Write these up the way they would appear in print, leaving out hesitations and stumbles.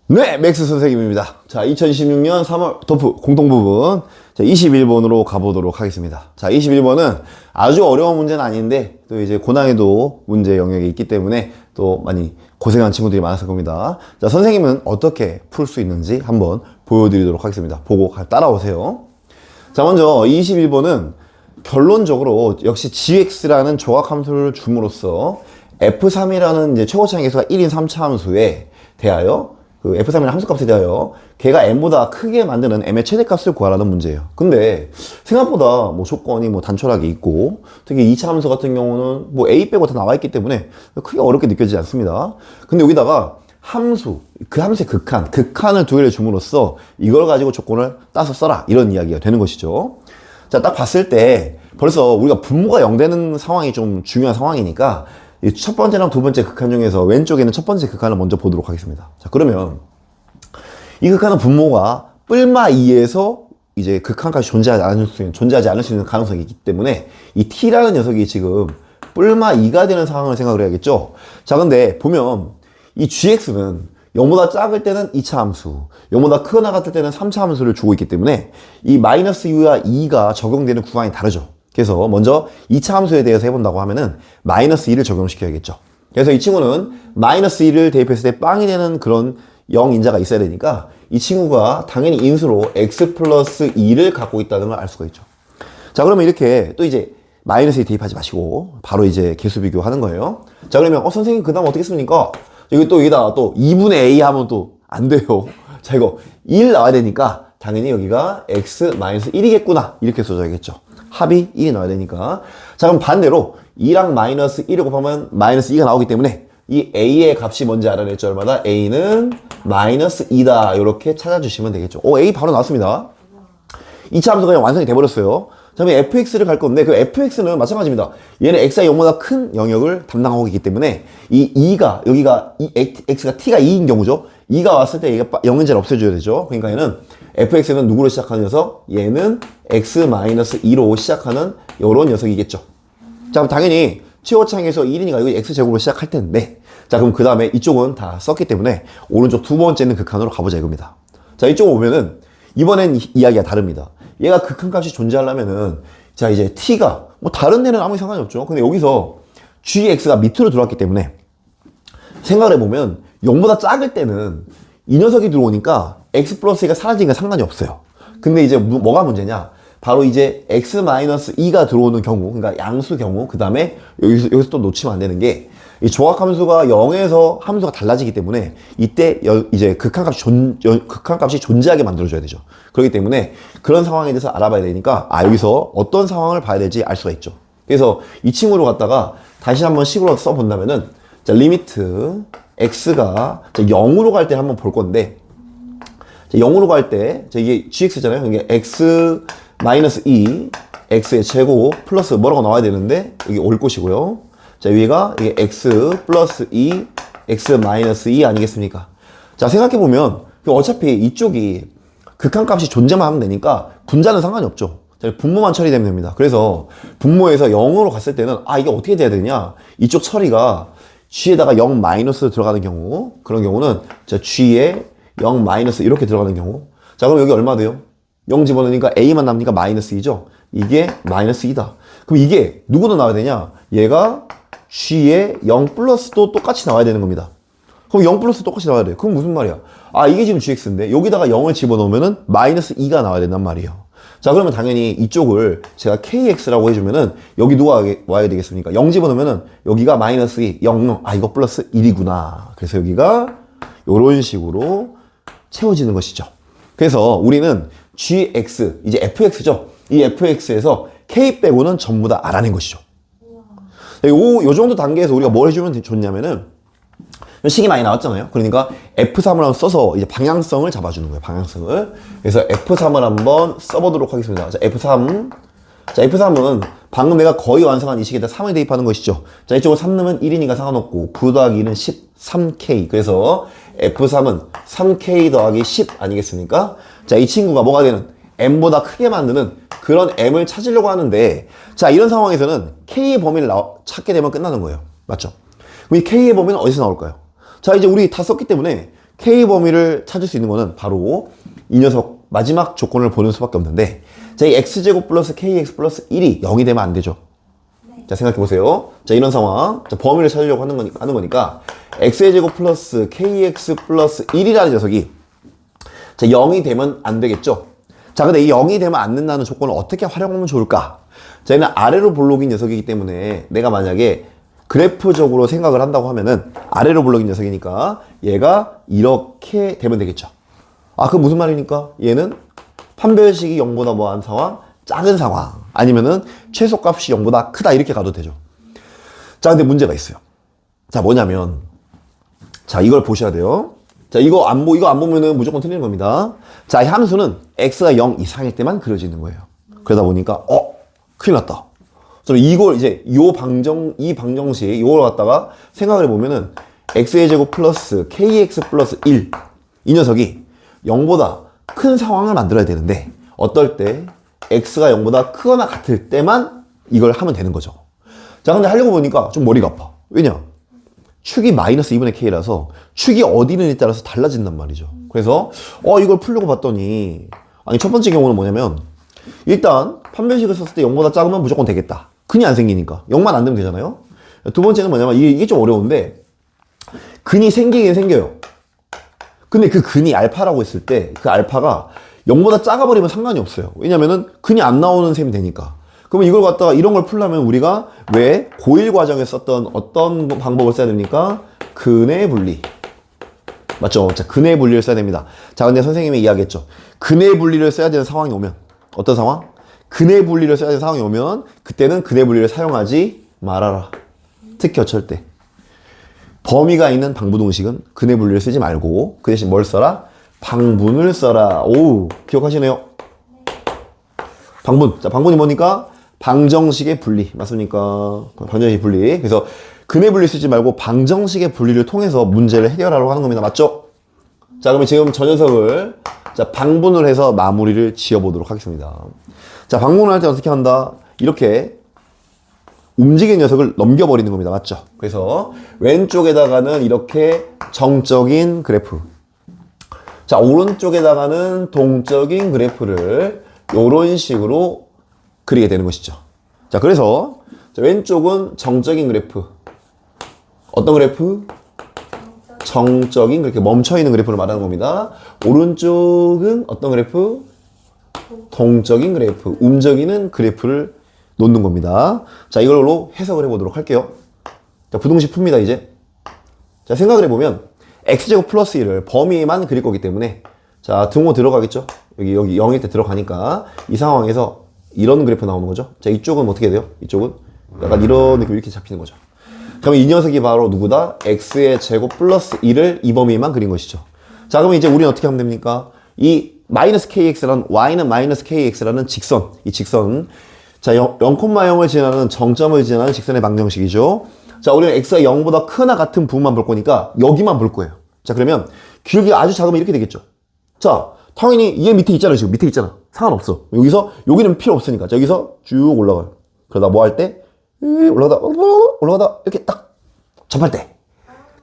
네, 맥스 선생님입니다. 자, 2016년 3월 도프 공통부분 자, 21번으로 가보도록 하겠습니다. 자, 21번은 아주 어려운 문제는 아닌데 또 이제 고난이도 문제 영역이 있기 때문에 또 많이 고생한 친구들이 많았을 겁니다. 자, 선생님은 어떻게 풀 수 있는지 한번 보여드리도록 하겠습니다. 보고 따라오세요. 자, 먼저 21번은 결론적으로 역시 gx라는 조각함수를 줌으로써 f3이라는 이제 최고차항 계수가 1인 3차 함수에 대하여 그 f3이라는 함수값에 대하여 걔가 m보다 크게 만드는 m의 최대값을 구하라는 문제예요. 근데 생각보다 뭐 조건이 뭐 단촐하게 있고 특히 2차 함수 같은 경우는 뭐 a 빼고 다 나와 있기 때문에 크게 어렵게 느껴지지 않습니다. 근데 여기다가 함수, 그 함수의 극한을 두 개를 줌으로써 이걸 가지고 조건을 따서 써라 이런 이야기가 되는 것이죠. 자, 딱 봤을 때 벌써 우리가 분모가 0 되는 상황이 좀 중요한 상황이니까 이 첫 번째랑 두 번째 극한 중에서 왼쪽에 있는 첫 번째 극한을 먼저 보도록 하겠습니다. 자, 그러면 이 극한은 분모가 뿔마 2에서 이제 극한까지 존재하지 않을 수 있는 가능성이 있기 때문에 이 t라는 녀석이 지금 뿔마 2가 되는 상황을 생각을 해야겠죠. 자, 근데 보면 이 gx는 0보다 작을 때는 2차 함수, 0보다 크거나 같을 때는 3차 함수를 주고 있기 때문에 이 마이너스 u와 2가 적용되는 구간이 다르죠. 그래서 먼저 2차 함수에 대해서 해본다고 하면은 마이너스 2를 적용시켜야겠죠. 그래서 이 친구는 마이너스 2를 대입했을 때 빵이 되는 그런 0인자가 있어야 되니까 이 친구가 당연히 인수로 x 플러스 2를 갖고 있다는 걸 알 수가 있죠. 자, 그러면 이렇게 또 이제 마이너스 2 대입하지 마시고 바로 이제 개수 비교하는 거예요. 자, 그러면 선생님 그 다음 어떻게 씁니까? 여기 또 여기다가 또 2분의 a 하면 또 안 돼요. 자, 이거 1 나와야 되니까 당연히 여기가 x 마이너스 1이겠구나 이렇게 써줘야겠죠. 합이 1이 나와야 되니까. 자, 그럼 반대로 2랑 마이너스 1을 곱하면 마이너스 2가 나오기 때문에 이 a의 값이 뭔지 알아냈죠. 얼마다? a는 마이너스 2다 이렇게 찾아주시면 되겠죠. a 바로 나왔습니다. 2차 함수가 그냥 완성이 돼버렸어요. 자, 그럼 fx를 갈 건데 그 fx는 마찬가지입니다. 얘는 x가 0보다 큰 영역을 담당하고 있기 때문에 이 2가 여기가 x가 t가 2인 경우죠. 2가 왔을 때 얘가 0인자를 없애줘야 되죠. 그러니까 얘는 fx는 누구로 시작하는 녀석? 얘는 x-2로 시작하는 요런 녀석이겠죠. 자, 그럼 당연히 최고차항에서 1이니까 이거 x제곱으로 시작할 텐데 자, 그럼 그 다음에 이쪽은 다 썼기 때문에 오른쪽 두 번째는 극한으로 가보자 이겁니다. 자, 이쪽 오면은 이번엔 이야기가 다릅니다. 얘가 극한값이 존재하려면은 자, 이제 t가 뭐 다른 데는 아무 상관이 없죠. 근데 여기서 gx가 밑으로 들어왔기 때문에 생각을 해보면 0보다 작을 때는 이 녀석이 들어오니까 x 플러스 2가 사라지니까 상관이 없어요. 근데 이제 뭐가 문제냐? 바로 이제 x-2가 들어오는 경우, 그러니까 양수 경우, 그 다음에 여기서 또 놓치면 안 되는 게 이 조각함수가 0에서 함수가 달라지기 때문에 이때 이제 극한값이 존재하게 만들어줘야 되죠. 그렇기 때문에 그런 상황에 대해서 알아봐야 되니까 여기서 어떤 상황을 봐야 될지 알 수가 있죠. 그래서 이 친구로 갖다가 다시 한번 식으로 써본다면은 자, 리미트 x가 0으로 갈 때 한번 볼 건데 자, 0으로 갈 때 이게 gx잖아요. 이게 x 마이너스 2 x의 제곱 플러스 뭐라고 나와야 되는데 여기 올 곳이고요. 자, 위가 이게 x 플러스 2 x 마이너스 2 아니겠습니까? 자, 생각해보면 어차피 이쪽이 극한값이 존재만 하면 되니까 분자는 상관이 없죠. 자, 분모만 처리되면 됩니다. 그래서 분모에서 0으로 갔을 때는 이게 어떻게 돼야 되냐? 이쪽 처리가 g에다가 0 마이너스 들어가는 경우, 그런 경우는 자, g에 0 마이너스 이렇게 들어가는 경우. 자, 그럼 여기 얼마 돼요? 0 집어넣으니까 a만 남으니까 마이너스 2죠? 이게 마이너스 2다. 그럼 이게 누구도 나와야 되냐? 얘가 g에 0 플러스도 똑같이 나와야 되는 겁니다. 그럼 0 플러스 똑같이 나와야 돼. 그럼 무슨 말이야? 이게 지금 gx인데 여기다가 0을 집어넣으면은 마이너스 2가 나와야 된단 말이에요. 자, 그러면 당연히 이쪽을 제가 kx라고 해주면은 여기 누가 와야 되겠습니까? 0 집어넣으면은 여기가 마이너스 2, 0, 이거 플러스 1이구나. 그래서 여기가 요런 식으로 채워지는 것이죠. 그래서 우리는 gx, 이제 fx죠. 이 fx에서 k 빼고는 전부 다 알아낸 것이죠. 요 정도 단계에서 우리가 뭘 해주면 좋냐면은 식이 많이 나왔잖아요. 그러니까 F3을 한번 써서 이제 방향성을 잡아주는 거예요. 방향성을. 그래서 F3을 한번 써보도록 하겠습니다. 자, F3. 자, F3은 방금 내가 거의 완성한 이 식에다 3을 대입하는 것이죠. 자, 이쪽으로 3 넣으면 1이니까 상관없고 9 더하기 1은 13K. 그래서 F3은 3K 더하기 10 아니겠습니까? 자, 이 친구가 뭐가 되는? M보다 크게 만드는 그런 M을 찾으려고 하는데 자, 이런 상황에서는 K의 범위를 찾게 되면 끝나는 거예요. 맞죠? 그럼 이 K의 범위는 어디서 나올까요? 자, 이제 우리 다 썼기 때문에 K 범위를 찾을 수 있는 거는 바로 이 녀석 마지막 조건을 보는 수밖에 없는데, 자, 이 x제곱 플러스 kx 플러스 1이 0이 되면 안 되죠. 자, 생각해 보세요. 자, 이런 상황. 자, 범위를 찾으려고 하는 거니까 x의 제곱 플러스 kx 플러스 1이라는 녀석이 자, 0이 되면 안 되겠죠. 자, 근데 이 0이 되면 안 된다는 조건을 어떻게 활용하면 좋을까? 자, 얘는 아래로 볼록인 녀석이기 때문에 내가 만약에 그래프적으로 생각을 한다고 하면은 아래로 볼록인 녀석이니까 얘가 이렇게 되면 되겠죠. 아, 그럼 무슨 말입니까? 얘는 판별식이 0보다 뭐한 상황? 작은 상황. 아니면은 최소값이 0보다 크다. 이렇게 가도 되죠. 자, 근데 문제가 있어요. 자, 뭐냐면, 자, 이걸 보셔야 돼요. 자, 이거 안 보면은 무조건 틀리는 겁니다. 자, 이 함수는 x가 0 이상일 때만 그려지는 거예요. 그러다 보니까, 큰일 났다. 그래서 이걸 이제, 이 방정식, 이걸 갖다가 생각을 해보면은, x의 제곱 플러스 kx 플러스 1. 이 녀석이 0보다 큰 상황을 만들어야 되는데, 어떨 때, x가 0보다 크거나 같을 때만 이걸 하면 되는 거죠. 자, 근데 하려고 보니까 좀 머리가 아파. 왜냐? 축이 마이너스 2분의 k라서 축이 어디 있느냐에 따라서 달라진단 말이죠. 그래서 이걸 풀려고 봤더니, 아니, 첫 번째 경우는 뭐냐면, 일단 판별식을 썼을 때 0보다 작으면 무조건 되겠다. 근이 안 생기니까 0만 안 되면 되잖아요. 두 번째는 뭐냐면, 이게 좀 어려운데, 근이 생기긴 생겨요. 근데 그 근이 알파라고 했을 때 그 알파가 0보다 작아버리면 상관이 없어요. 왜냐면은 근이 안 나오는 셈이 되니까. 그러면 이걸 갖다가 이런 걸 풀려면 우리가 왜 고1 과정에 썼던 어떤 방법을 써야 됩니까? 근의 분리. 맞죠? 자, 근의 분리를 써야 됩니다. 자, 근데 선생님이 이야기했죠. 근의 분리를 써야 되는 상황이 오면, 어떤 상황? 근의 분리를 써야 되는 상황이 오면 그때는 근의 분리를 사용하지 말아라. 특히 어쩔 때. 범위가 있는 방부동식은 근의 분리를 쓰지 말고 그 대신 뭘 써라? 방분을 써라. 오, 기억하시네요. 방분. 자, 방분이 뭐니까? 방정식의 분리. 맞습니까? 방정식의 분리. 그래서 근의 분리 쓰지 말고 방정식의 분리를 통해서 문제를 해결하려고 하는 겁니다. 맞죠? 자, 그러면 지금 저 녀석을 자, 방분을 해서 마무리를 지어보도록 하겠습니다. 자, 방분을 할 때 어떻게 한다? 이렇게 움직이는 녀석을 넘겨버리는 겁니다. 맞죠? 그래서 왼쪽에다가는 이렇게 정적인 그래프. 자, 오른쪽에다가는 동적인 그래프를 이런 식으로 그리게 되는 것이죠. 자, 그래서 자, 왼쪽은 정적인 그래프. 어떤 그래프? 정적인 그렇게 멈춰있는 그래프를 말하는 겁니다. 오른쪽은 어떤 그래프? 동적인 그래프. 움직이는 그래프를 놓는 겁니다. 자, 이걸로 해석을 해보도록 할게요. 자, 부등식 풉니다, 이제. 자, 생각을 해보면 x제곱 플러스 1을 범위에만 그릴 거기 때문에 자, 등호 들어가겠죠? 여기 0일 때 들어가니까 이 상황에서 이런 그래프 나오는 거죠. 자, 이쪽은 어떻게 돼요? 이쪽은 약간 이런 느낌 이렇게 잡히는 거죠. 그럼 이 녀석이 바로 누구다? x의 제곱 플러스 1을 이 범위에만 그린 것이죠. 자, 그러면 이제 우리는 어떻게 하면 됩니까? 이 마이너스 kx라는 y는 마이너스 kx라는 직선, 이 직선 자, 0,0을 지나는 정점을 지나는 직선의 방정식이죠. 자, 우리는 x가 0보다 크나 같은 부분만 볼 거니까 여기만 볼 거예요. 자, 그러면 길이가 아주 작으면 이렇게 되겠죠. 자, 당연히 얘 밑에 있잖아요. 지금 밑에 있잖아. 상관없어. 여기는 필요 없으니까. 자, 여기서 쭉 올라가요. 그러다 뭐 할 때? 올라가다 이렇게 딱 접할 때.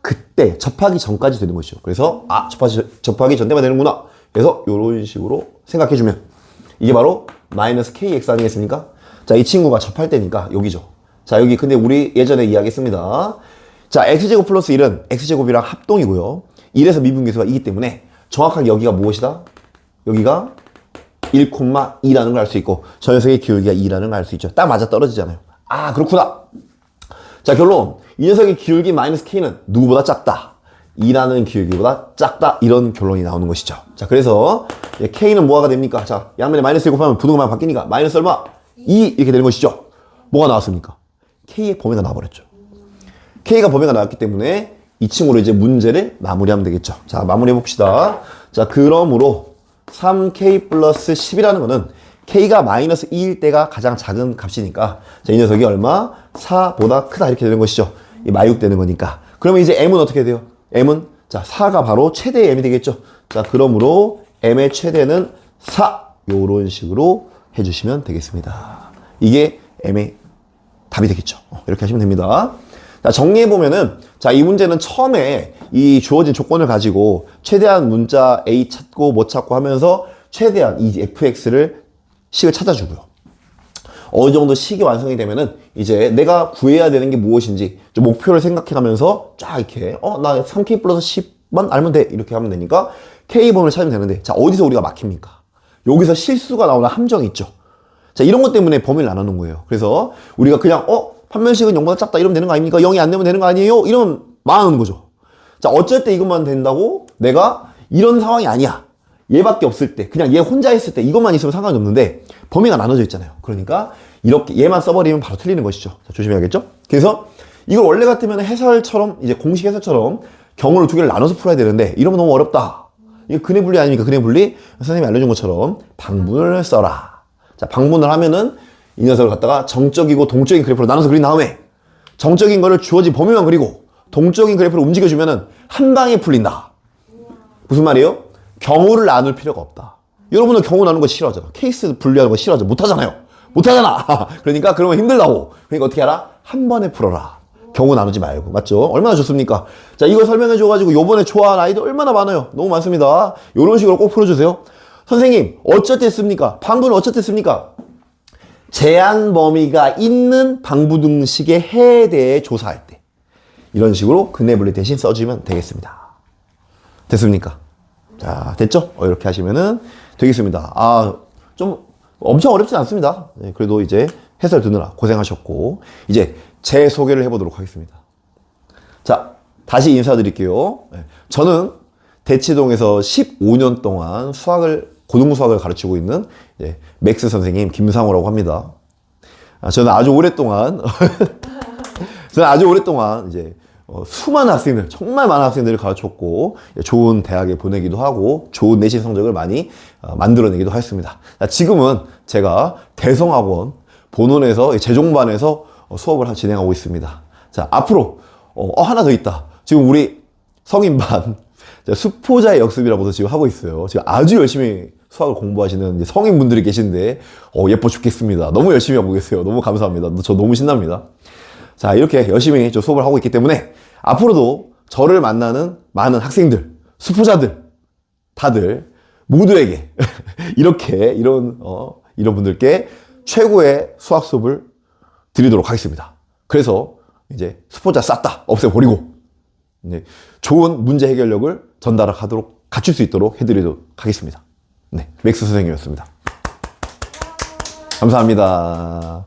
그때 접하기 전까지 되는 것이죠. 그래서 접하기 전 때만 되는구나. 그래서 이런 식으로 생각해주면 이게 바로 마이너스 kx 아니겠습니까? 자, 이 친구가 접할 때니까 여기죠. 자, 여기 근데 우리 예전에 이야기했습니다. 자, x제곱 플러스 1은 x제곱이랑 합동이고요. 1에서 미분계수가 2기 때문에 정확하게 여기가 무엇이다? 여기가 1,2라는 걸 알 수 있고 저 녀석의 기울기가 2라는 걸 알 수 있죠. 딱 맞아 떨어지잖아요. 아, 그렇구나. 자, 결론. 이 녀석의 기울기 마이너스 k는 누구보다 작다. 2라는 기울기보다 작다. 이런 결론이 나오는 것이죠. 자, 그래서 k는 뭐가 됩니까? 자, 양면에 마이너스 1 곱하면 부등호만 바뀌니까 마이너스 얼마? 2 이렇게 되는 것이죠. 뭐가 나왔습니까? k의 범위가 나와버렸죠. k가 범위가 나왔기 때문에 이 친구로 이제 문제를 마무리하면 되겠죠. 자, 마무리해 봅시다. 자, 그러므로 3k 플러스 10이라는 거는 k가 마이너스 2일 때가 가장 작은 값이니까 자, 이 녀석이 얼마? 4보다 크다 이렇게 되는 것이죠. 이 마육되는 거니까. 그러면 이제 m은 어떻게 돼요? m은 자, 4가 바로 최대의 m이 되겠죠. 자, 그러므로 m의 최대는 4 요런 식으로 해주시면 되겠습니다. 이게 m의 답이 되겠죠. 이렇게 하시면 됩니다. 자, 정리해보면은, 자, 이 문제는 처음에 이 주어진 조건을 가지고 최대한 문자 A 찾고 뭐 찾고 하면서 최대한 이 fx를 식을 찾아주고요. 어느 정도 식이 완성이 되면은 이제 내가 구해야 되는 게 무엇인지 좀 목표를 생각해가면서 쫙 이렇게 나 3k 플러스 10만 알면 돼 이렇게 하면 되니까 k번을 찾으면 되는데, 자, 어디서 우리가 막힙니까? 여기서 실수가 나오는 함정이 있죠. 자, 이런 것 때문에 범위를 나누는 거예요. 그래서 우리가 그냥 판별식은 0보다 작다 이러면 되는 거 아닙니까? 0이 안 되면 되는 거 아니에요? 이러면 망하는 거죠. 자, 어쩔 때 이것만 된다고 내가 이런 상황이 아니야, 얘밖에 없을 때, 그냥 얘 혼자 있을 때 이것만 있으면 상관이 없는데 범위가 나눠져 있잖아요. 그러니까 이렇게 얘만 써버리면 바로 틀리는 것이죠. 자, 조심해야겠죠? 그래서 이걸 원래 같으면 해설처럼, 이제 공식 해설처럼 경우를 두 개를 나눠서 풀어야 되는데 이러면 너무 어렵다. 이게 근해 분리 아닙니까? 근해 분리. 선생님이 알려준 것처럼 방분을 써라. 자, 방분을 하면은 이 녀석을 갖다가 정적이고 동적인 그래프로 나눠서 그린 다음에 정적인 거를 주어진 범위만 그리고 동적인 그래프를 움직여주면은 한 방에 풀린다. 무슨 말이에요? 경우를 나눌 필요가 없다. 여러분은 경우 나누는 거 싫어하잖아. 케이스 분리하는 거 싫어하잖아. 못하잖아요. 못하잖아. 그러니까 그러면 힘들다고. 그러니까 어떻게 하라? 한 번에 풀어라. 경우 나누지 말고. 맞죠? 얼마나 좋습니까? 자, 이거 설명해 줘가지고 요번에 좋아하는 아이들 얼마나 많아요. 너무 많습니다. 요런 식으로 꼭 풀어주세요. 선생님, 어쩔 때 씁니까? 방분은 어쩔 때 씁니까? 제한 범위가 있는 방부등식의 해에 대해 조사할 때. 이런 식으로 근해 분리 대신 써주면 되겠습니다. 됐습니까? 자, 됐죠? 이렇게 하시면은 되겠습니다. 좀 엄청 어렵진 않습니다. 네, 그래도 이제 해설 듣느라 고생하셨고, 이제 제 소개를 해보도록 하겠습니다. 자, 다시 인사드릴게요. 네, 저는 대치동에서 15년 동안 고등수학을 가르치고 있는 맥스 선생님 김상호라고 합니다. 저는 아주 오랫동안 이제 수많은 학생들, 정말 많은 학생들을 가르쳤고 좋은 대학에 보내기도 하고 좋은 내신 성적을 많이 만들어내기도 했습니다. 지금은 제가 대성학원 본원에서 재종반에서 수업을 진행하고 있습니다. 자, 앞으로 하나 더 있다. 지금 우리 성인반 수포자의 역습이라고도 지금 하고 있어요. 지금 아주 열심히 수학을 공부하시는 이제 성인분들이 계신데 예뻐 죽겠습니다. 너무 열심히 하고 계세요. 너무 감사합니다. 저 너무 신납니다. 자, 이렇게 열심히 수업을 하고 있기 때문에 앞으로도 저를 만나는 많은 학생들, 수포자들, 다들 모두에게 이런 분들께 최고의 수학 수업을 드리도록 하겠습니다. 그래서 이제 수포자 싹 다 없애버리고 좋은 문제 해결력을 갖출 수 있도록 해드리도록 하겠습니다. 네, 맥스 선생님이었습니다. 감사합니다.